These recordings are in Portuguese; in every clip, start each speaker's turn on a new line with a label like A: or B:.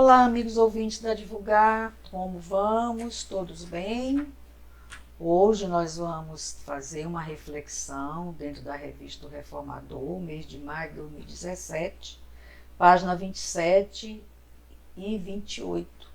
A: Olá, amigos ouvintes da Divulgar, como vamos? Todos bem? Hoje nós vamos fazer uma reflexão dentro da Revista do Reformador, mês de maio de 2017, página 27 e 28.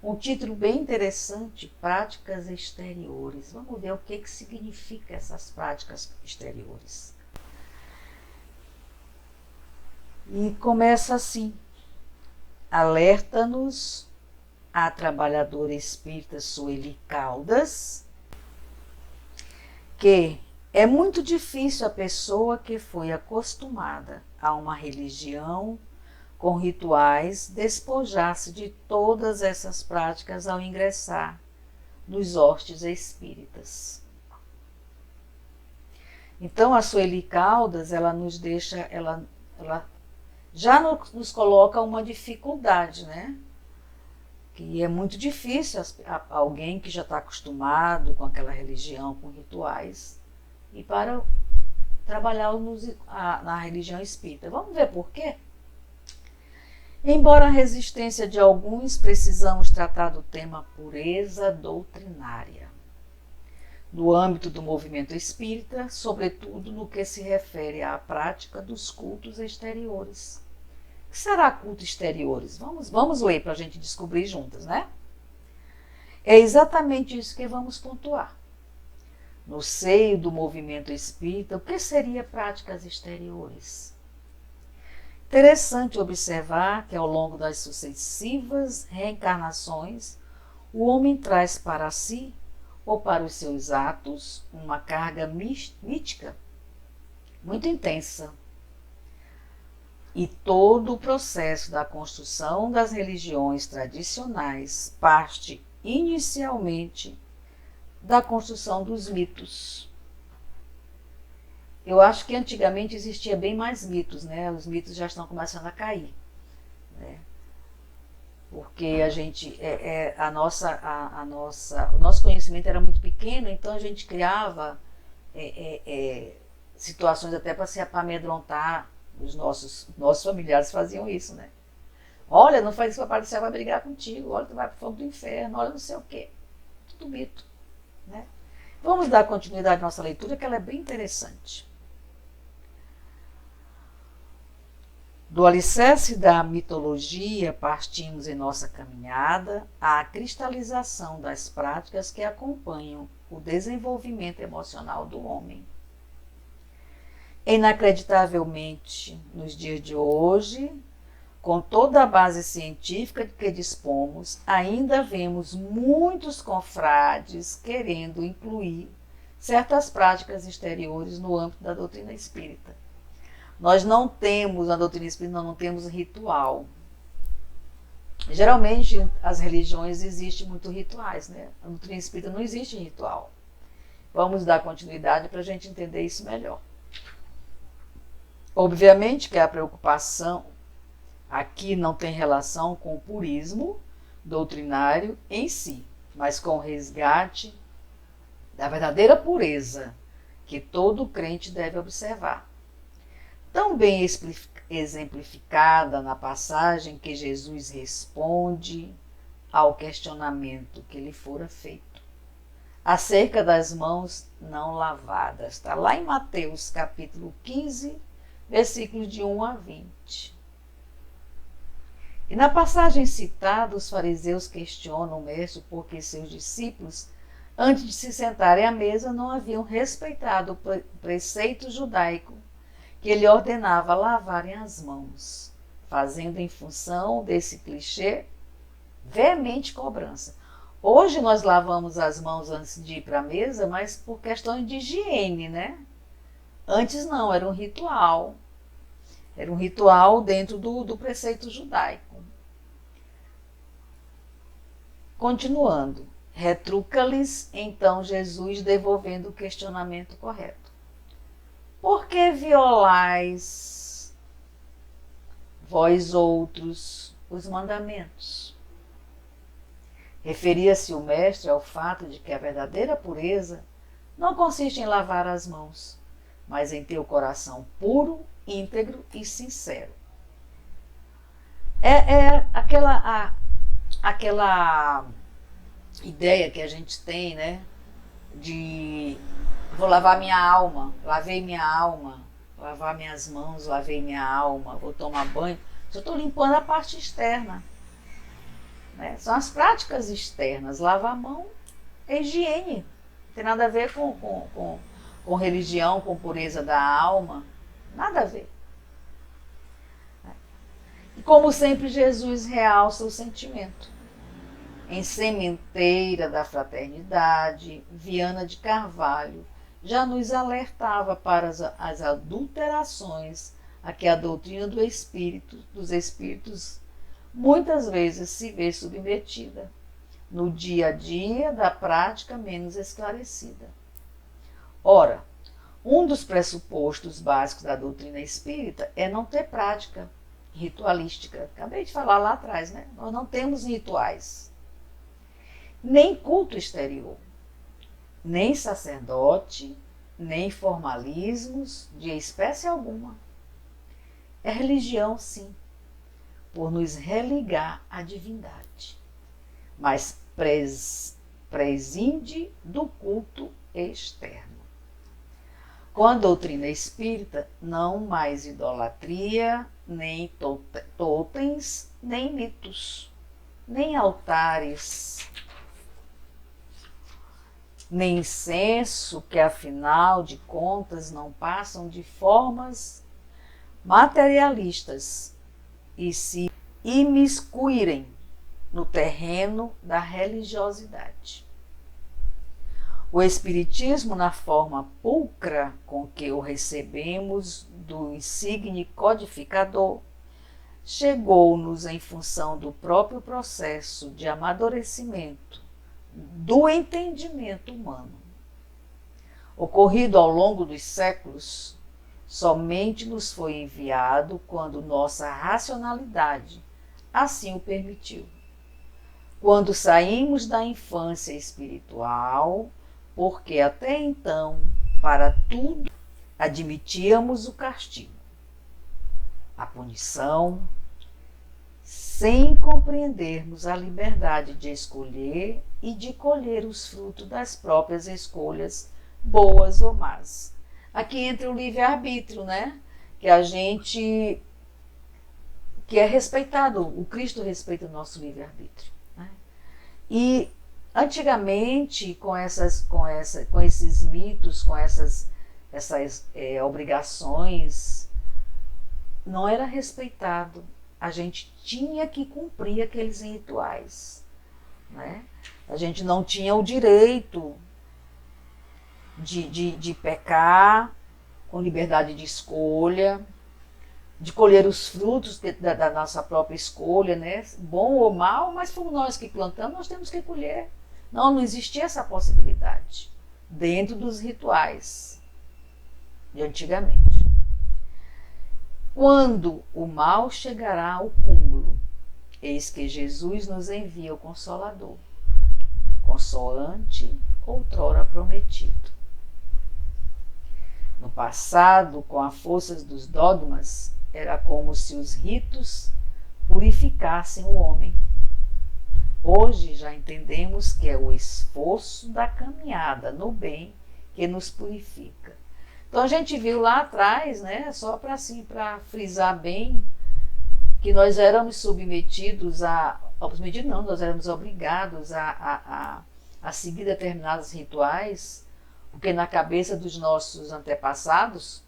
A: Um título bem interessante, Práticas Exteriores. Vamos ver o que significa essas práticas exteriores. E começa assim: alerta-nos a trabalhadora espírita Sueli Caldas que é muito difícil a pessoa que foi acostumada a uma religião com rituais despojar-se de todas essas práticas ao ingressar nos hostes espíritas. Então a Sueli Caldas, ela nos deixa, ela já nos coloca uma dificuldade, né? Que é muito difícil alguém que já está acostumado com aquela religião, com rituais, e para trabalhar na religião espírita. Vamos ver por quê? Embora a resistência de alguns, precisamos tratar do tema pureza doutrinária, no âmbito do movimento espírita, sobretudo no que se refere à prática dos cultos exteriores. O que será culto exteriores? Vamos ler para a gente descobrir juntas, né? É exatamente isso que vamos pontuar. No seio do movimento espírita, o que seria práticas exteriores? Interessante observar que ao longo das sucessivas reencarnações, o homem traz para si ou para os seus atos uma carga mística muito intensa. E todo o processo da construção das religiões tradicionais parte inicialmente da construção dos mitos. Eu acho que antigamente existia bem mais mitos, né? Os mitos já estão começando a cair, né? Porque a gente, o nosso conhecimento era muito pequeno, então a gente criava situações até para amedrontar. Os nossos familiares faziam isso, né? Olha, não faz isso, o Papai do Céu vai brigar contigo. Olha, tu vai para o fogo do inferno. Olha, não sei o quê. Tudo mito, né? Vamos dar continuidade à nossa leitura, que ela é bem interessante. Do alicerce da mitologia, partimos em nossa caminhada à cristalização das práticas que acompanham o desenvolvimento emocional do homem. Inacreditavelmente, nos dias de hoje, com toda a base científica de que dispomos, ainda vemos muitos confrades querendo incluir certas práticas exteriores no âmbito da doutrina espírita. Nós não temos, na doutrina espírita, não temos ritual. Geralmente, as religiões existem muito rituais, né? Na doutrina espírita não existe ritual. Vamos dar continuidade para a gente entender isso melhor. Obviamente que a preocupação aqui não tem relação com o purismo doutrinário em si, mas com o resgate da verdadeira pureza que todo crente deve observar. Tão bem exemplificada na passagem que Jesus responde ao questionamento que lhe fora feito, acerca das mãos não lavadas. Está lá em Mateus capítulo 15, versículos de 1 a 20. E na passagem citada, os fariseus questionam o mestre porque seus discípulos, antes de se sentarem à mesa, não haviam respeitado o preceito judaico que ele ordenava lavarem as mãos, fazendo em função desse clichê veemente cobrança. Hoje nós lavamos as mãos antes de ir para a mesa, mas por questão de higiene, né? Antes não, era um ritual. Era um ritual dentro do preceito judaico. Continuando, retruca-lhes então Jesus, devolvendo o questionamento correto. Por que violais vós outros os mandamentos? Referia-se o mestre ao fato de que a verdadeira pureza não consiste em lavar as mãos, mas em ter o coração puro, íntegro e sincero. É aquela ideia que a gente tem, né? De vou lavar minha alma, lavei minha alma, lavar minhas mãos, lavei minha alma, vou tomar banho. Só estou limpando a parte externa. Né? São as práticas externas. Lavar a mão é higiene. Não tem nada a ver com religião, com pureza da alma. Nada a ver. E como sempre, Jesus realça o sentimento. Em Sementeira da Fraternidade, Viana de Carvalho já nos alertava para as adulterações a que a doutrina dos espíritos muitas vezes se vê submetida no dia a dia da prática menos esclarecida. Ora, um dos pressupostos básicos da doutrina espírita é não ter prática ritualística. Acabei de falar lá atrás, né? Nós não temos rituais, nem culto exterior, nem sacerdote, nem formalismos de espécie alguma. É religião, sim, por nos religar à divindade, mas prescinde do culto externo. Com a doutrina espírita, não mais idolatria, nem totens, nem mitos, nem altares, nem incenso, que afinal de contas não passam de formas materialistas e se imiscuírem no terreno da religiosidade. O Espiritismo, na forma pulcra com que o recebemos do insigne codificador, chegou-nos em função do próprio processo de amadurecimento do entendimento humano. Ocorrido ao longo dos séculos, somente nos foi enviado quando nossa racionalidade assim o permitiu. Quando saímos da infância espiritual, porque até então, para tudo, admitíamos o castigo, a punição, sem compreendermos a liberdade de escolher e de colher os frutos das próprias escolhas, boas ou más. Aqui entra o livre-arbítrio, né? Que é respeitado, o Cristo respeita o nosso livre-arbítrio. Né? E antigamente, com esses mitos, com essas obrigações, não era respeitado. A gente tinha que cumprir aqueles rituais. Né? A gente não tinha o direito de pecar com liberdade de escolha, de colher os frutos da nossa própria escolha, né? Bom ou mal, mas fomos nós que plantamos, nós temos que colher. Não existia essa possibilidade dentro dos rituais de antigamente. Quando o mal chegará ao cúmulo, eis que Jesus nos envia o Consolador, consoante outrora prometido. No passado, com a força dos dogmas, era como se os ritos purificassem o homem. Hoje já entendemos que é o esforço da caminhada no bem que nos purifica. Então a gente viu lá atrás, né, só para frisar bem, que nós éramos submetidos nós éramos obrigados a seguir determinados rituais, porque na cabeça dos nossos antepassados,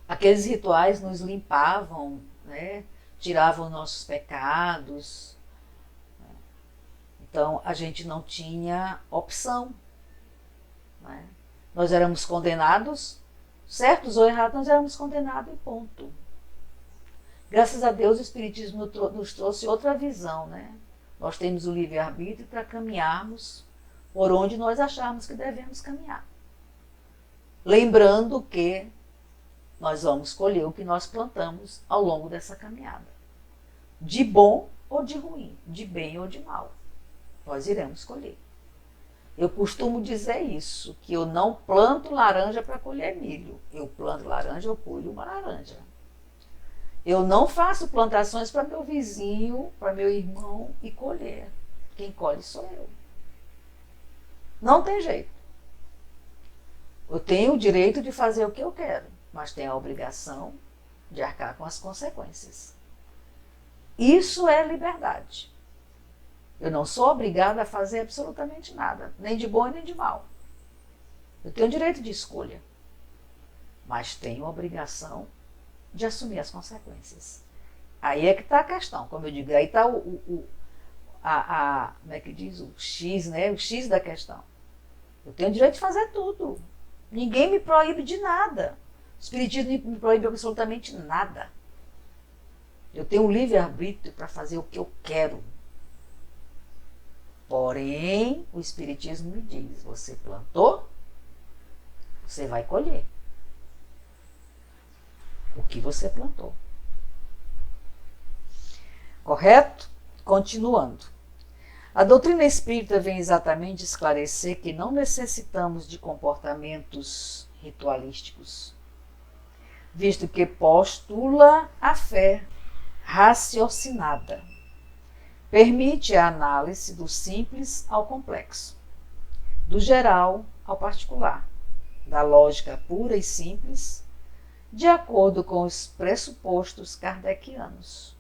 A: aqueles rituais nos limpavam, né, tiravam nossos pecados. Então a gente não tinha opção. Né? Nós éramos condenados, certos ou errados, nós éramos condenados e ponto. Graças a Deus o Espiritismo nos trouxe outra visão. Né? Nós temos o livre-arbítrio para caminharmos por onde nós acharmos que devemos caminhar. Lembrando que nós vamos colher o que nós plantamos ao longo dessa caminhada. De bom ou de ruim, de bem ou de mal. Nós iremos colher. Eu costumo dizer isso, que eu não planto laranja para colher milho. Eu planto laranja, eu colho uma laranja. Eu não faço plantações para meu vizinho, para meu irmão e colher. Quem colhe sou eu. Não tem jeito. Eu tenho o direito de fazer o que eu quero, mas tenho a obrigação de arcar com as consequências. Isso é liberdade. Eu não sou obrigada a fazer absolutamente nada, nem de bom nem de mal. Eu tenho o direito de escolha, mas tenho a obrigação de assumir as consequências. Aí é que está a questão, como eu digo, aí está como é que diz? O X, né? O X da questão. Eu tenho o direito de fazer tudo. Ninguém me proíbe de nada. O Espiritismo me proíbe absolutamente nada. Eu tenho um livre-arbítrio para fazer o que eu quero. Porém, o Espiritismo me diz, você plantou, você vai colher o que você plantou. Correto? Continuando. A doutrina espírita vem exatamente esclarecer que não necessitamos de comportamentos ritualísticos, visto que postula a fé raciocinada. Permite a análise do simples ao complexo, do geral ao particular, da lógica pura e simples, de acordo com os pressupostos kardecianos,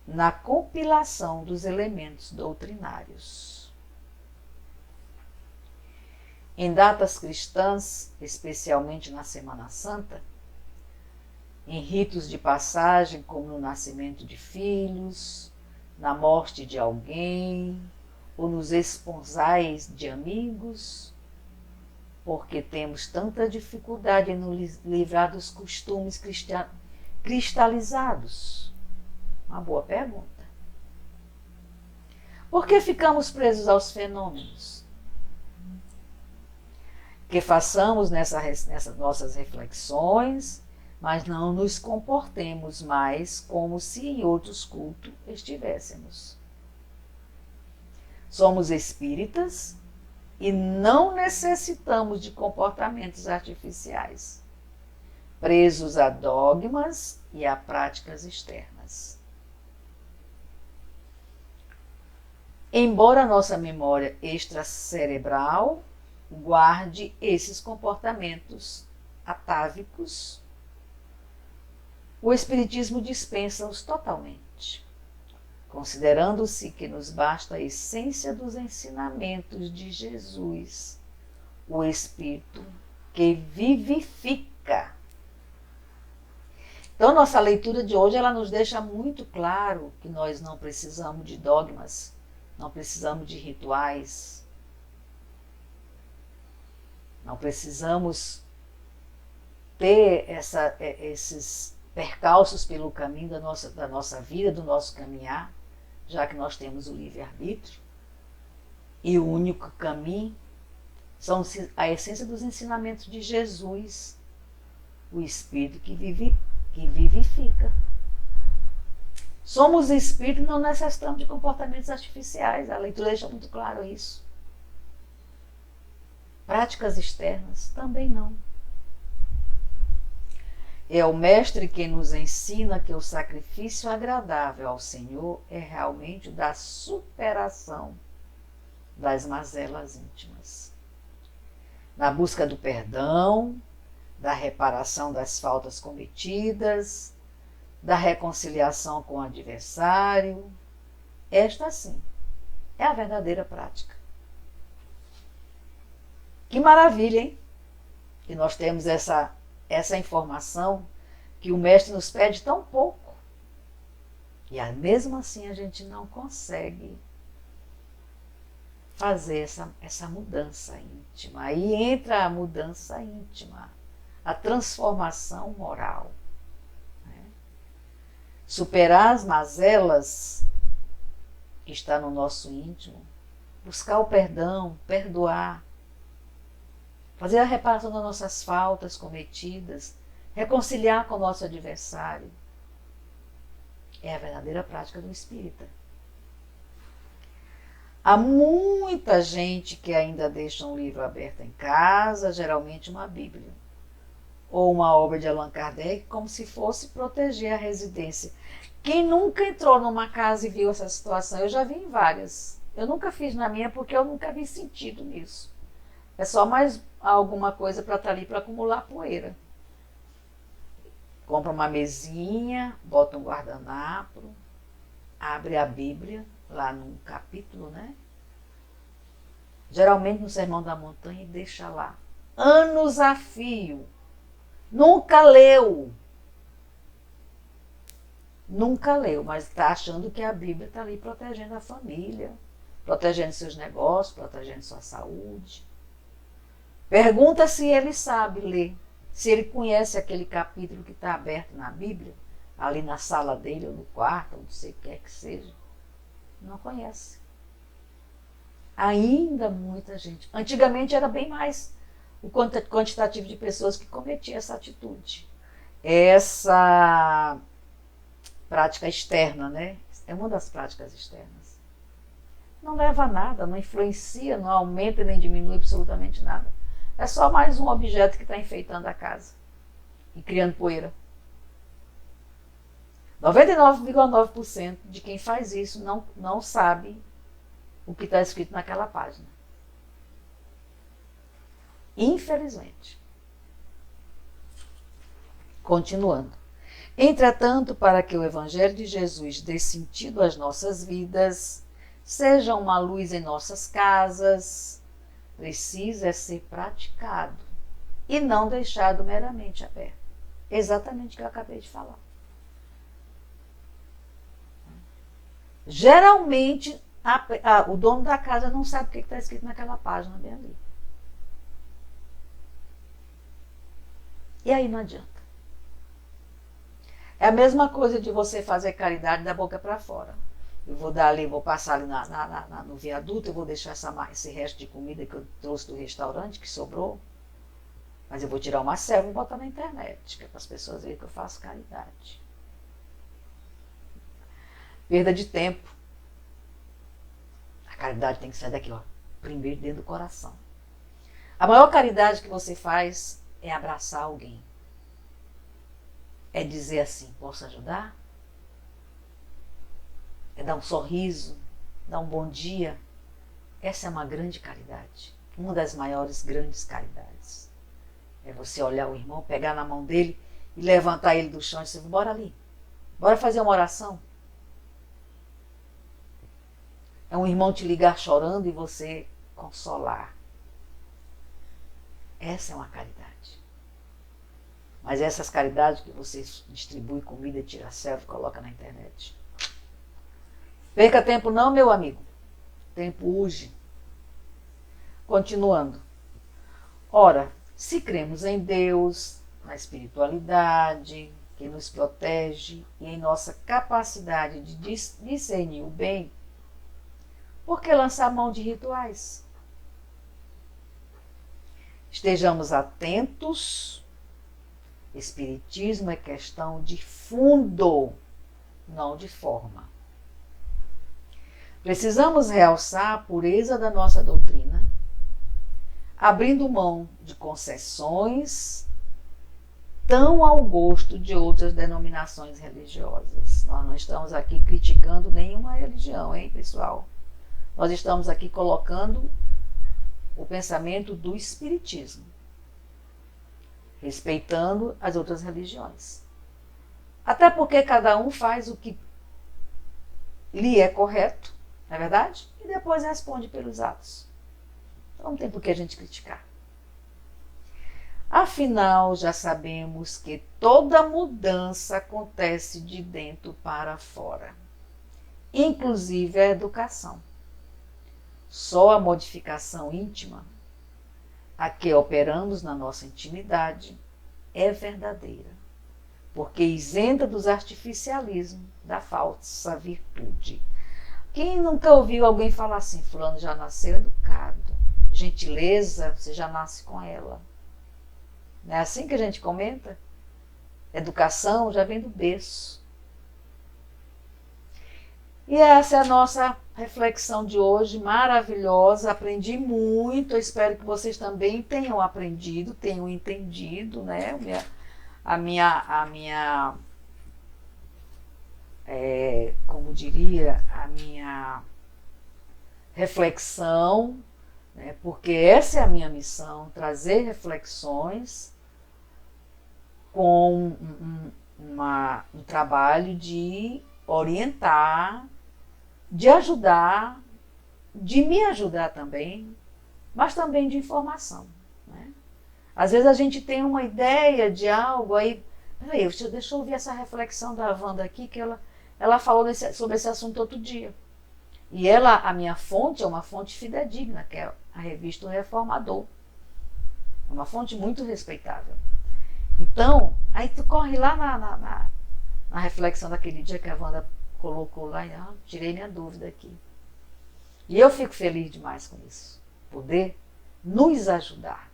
A: na compilação dos elementos doutrinários. Em datas cristãs, especialmente na Semana Santa, em ritos de passagem, como no nascimento de filhos, na morte de alguém, ou nos esponsais de amigos, porque temos tanta dificuldade em nos livrar dos costumes cristalizados? Uma boa pergunta. Por que ficamos presos aos fenômenos? Que façamos nessas nossas reflexões, mas não nos comportemos mais como se em outros cultos estivéssemos. Somos espíritas e não necessitamos de comportamentos artificiais, presos a dogmas e a práticas externas. Embora a nossa memória extracerebral guarde esses comportamentos atávicos, o Espiritismo dispensa-os totalmente, considerando-se que nos basta a essência dos ensinamentos de Jesus, o Espírito que vivifica. Então, nossa leitura de hoje ela nos deixa muito claro que nós não precisamos de dogmas, não precisamos de rituais, não precisamos ter esses percalços pelo caminho da nossa vida, do nosso caminhar, já que nós temos o livre-arbítrio. E o único caminho são a essência dos ensinamentos de Jesus, o Espírito que vivifica. Somos espíritos e não necessitamos de comportamentos artificiais. A leitura deixa muito claro isso. Práticas externas também não. É o Mestre quem nos ensina que o sacrifício agradável ao Senhor é realmente o da superação das mazelas íntimas, na busca do perdão, da reparação das faltas cometidas, da reconciliação com o adversário. Esta, sim, é a verdadeira prática. Que maravilha, hein? Que nós temos essa informação que o Mestre nos pede tão pouco. E mesmo assim a gente não consegue fazer essa mudança íntima. Aí entra a mudança íntima, a transformação moral. Superar as mazelas que está no nosso íntimo, buscar o perdão, perdoar, fazer a reparação das nossas faltas cometidas, reconciliar com o nosso adversário. É a verdadeira prática do espírita. Há muita gente que ainda deixa um livro aberto em casa, geralmente uma Bíblia, ou uma obra de Allan Kardec como se fosse proteger a residência. Quem nunca entrou numa casa e viu essa situação? Eu já vi em várias. Eu nunca fiz na minha porque eu nunca vi sentido nisso. É só mais alguma coisa para estar ali para acumular poeira. Compra uma mesinha, bota um guardanapo, abre a Bíblia, lá num capítulo, né? Geralmente no Sermão da Montanha, e deixa lá. Anos a fio. Nunca leu. Nunca leu, mas está achando que a Bíblia está ali protegendo a família, protegendo seus negócios, protegendo sua saúde. Pergunta se ele sabe ler, se ele conhece aquele capítulo que está aberto na Bíblia, ali na sala dele, ou no quarto, ou não sei o que quer que seja. Não conhece. Ainda muita gente. Antigamente era bem mais o quantitativo de pessoas que cometia essa atitude. Essa prática externa, né? É uma das práticas externas. Não leva a nada, não influencia, não aumenta nem diminui absolutamente nada. É só mais um objeto que está enfeitando a casa e criando poeira. 99,9% de quem faz isso não sabe o que está escrito naquela página. Infelizmente. Continuando. Entretanto, para que o Evangelho de Jesus dê sentido às nossas vidas, seja uma luz em nossas casas, precisa ser praticado e não deixado meramente aberto. Exatamente o que eu acabei de falar. Geralmente, o dono da casa não sabe o que está escrito naquela página bem ali. E aí não adianta. É a mesma coisa de você fazer caridade da boca para fora. Eu vou dar ali, vou passar ali no viaduto, eu vou deixar esse resto de comida que eu trouxe do restaurante, que sobrou, mas eu vou tirar uma selfie e botar na internet, que é para as pessoas verem que eu faço caridade. Perda de tempo. A caridade tem que sair daqui, ó, primeiro dentro do coração. A maior caridade que você faz é abraçar alguém. É dizer assim, posso ajudar? É dar um sorriso, dar um bom dia. Essa é uma grande caridade. Uma das maiores grandes caridades. É você olhar o irmão, pegar na mão dele e levantar ele do chão e dizer, bora ali. Bora fazer uma oração. É um irmão te ligar chorando e você consolar. Essa é uma caridade. Mas essas caridades que você distribui comida, tira selfie, coloca na internet. Perca tempo não, meu amigo. Tempo urge. Continuando. Ora, se cremos em Deus, na espiritualidade, que nos protege e em nossa capacidade de discernir o bem, por que lançar mão de rituais? Estejamos atentos. Espiritismo é questão de fundo, não de forma. Precisamos realçar a pureza da nossa doutrina, abrindo mão de concessões tão ao gosto de outras denominações religiosas. Nós não estamos aqui criticando nenhuma religião, hein, pessoal? Nós estamos aqui colocando o pensamento do Espiritismo, respeitando as outras religiões. Até porque cada um faz o que lhe é correto, não é verdade? E depois responde pelos atos. Então não tem por que a gente criticar. Afinal, já sabemos que toda mudança acontece de dentro para fora, inclusive a educação. Só a modificação íntima, a que operamos na nossa intimidade, é verdadeira, porque isenta dos artificialismos da falsa virtude. Quem nunca ouviu alguém falar assim, fulano já nasceu educado, gentileza, você já nasce com ela. Não é assim que a gente comenta? Educação já vem do berço. E essa é a nossa reflexão de hoje maravilhosa, aprendi muito, eu espero que vocês também tenham aprendido, tenham entendido, né? Como diria, a minha reflexão, né? Porque essa é a minha missão, trazer reflexões com um trabalho de orientar, de ajudar, de me ajudar também, mas também de informação, né? Às vezes a gente tem uma ideia de algo, aí, peraí, deixa eu ouvir essa reflexão da Wanda aqui, que ela falou sobre esse assunto outro dia. E a minha fonte é uma fonte fidedigna, que é a revista O Reformador. É uma fonte muito respeitável. Então, aí tu corre lá na reflexão daquele dia que a Wanda colocou lá e tirei minha dúvida aqui. E eu fico feliz demais com isso. Poder nos ajudar.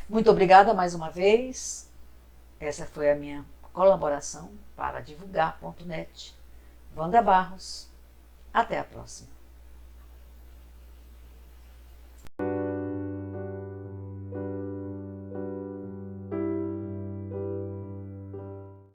A: Muito obrigada mais uma vez. Essa foi a minha colaboração para divulgar.net. Wanda Barros. Até a próxima.